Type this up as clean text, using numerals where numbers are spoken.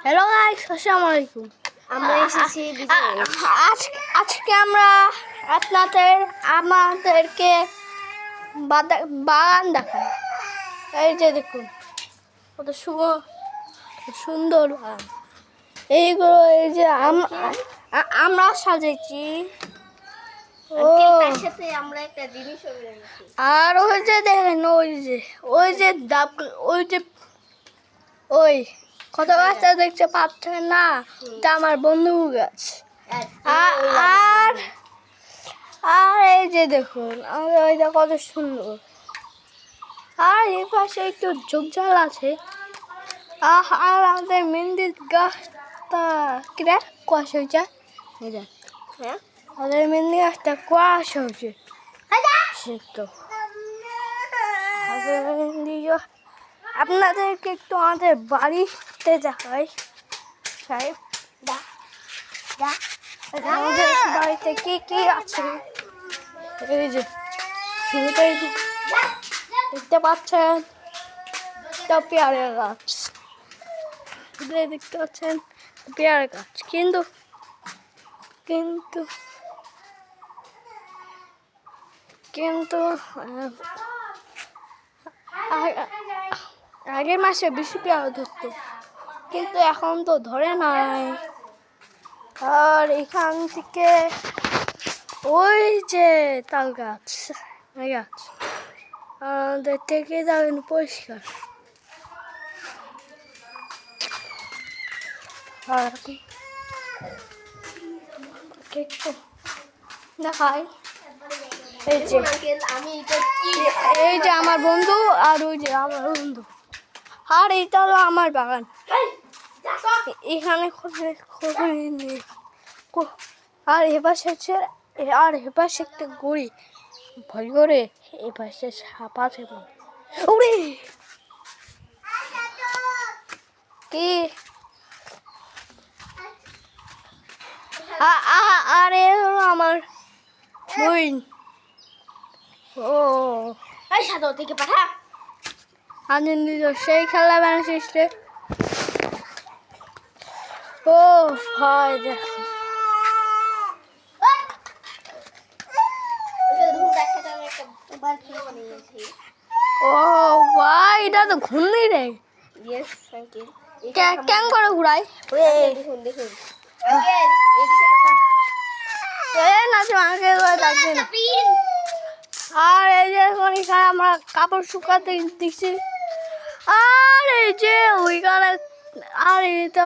Hello guys, আসসালামু আলাইকুম। আমরা এসেছি আজকে আমরা আমাদেরকে বাগান দেখাই। এই যে দেখুন কত সুন্দর বাগান। এইগুলো এই যে আমরা সাজাইছি। তার সাথে আমরা একটা জিনিসও এনেছি। আর ওই যে দেখেন ওই যে ডাব, ওই কত গাছটা দেখতে পাচ্ছেন না, এটা আমার বন্ধু গাছ। আর আর এই যে দেখুন ওইটা কত সুন্দর। আর এই পাশে একটু ঝোপঝাড় আছে। আর আমাদের মেহেন্দির গাছটা কিরা কুয়াশ হয়েছে, হ্যাঁ, আমাদের মেহেন্দি গাছটা কুয়াশ হয়েছে। আপনাদেরকে একটু আমাদের বাড়িতে দেখাই। সাহেব আমাদের বাড়িতে কি কি আছে, এই যে শুরুতেই দেখতে পাচ্ছেন একটা পেয়ারা গাছ। দেখতে পাচ্ছেন পেয়ারা গাছ, কিন্তু কিন্তু কিন্তু আগের মাসে বেশি পেয়ারা ধরতো, কিন্তু এখন তো ধরে নাই। আর এখান থেকে ওই যে তাল গাছ, এই গাছ আমাদের থেকে যাবেন পরিষ্কার। আর দেখাই, এই যে এই যে আমার বন্ধু, আর ওই যে আমার বন্ধু, আর এটা হলো আমার বাগান। এখানে আর এপাশে একটা গড়ি ভয় করে, এই পাশে সাপ আছে কি। আর এ হলো আমার বইন। সাদা থেকে পাঠা সেই খেলা বানিয়েছে। ও ভাই দেখো, ও ভাই এটা তো ঘুরনি রে। কেন করে ঘুরাই দেখুন দেখুন আর এই যে এখানে আমরা কাপড় শুকাতে দিচ্ছি। আর এই যে ওইখানে, আর এটা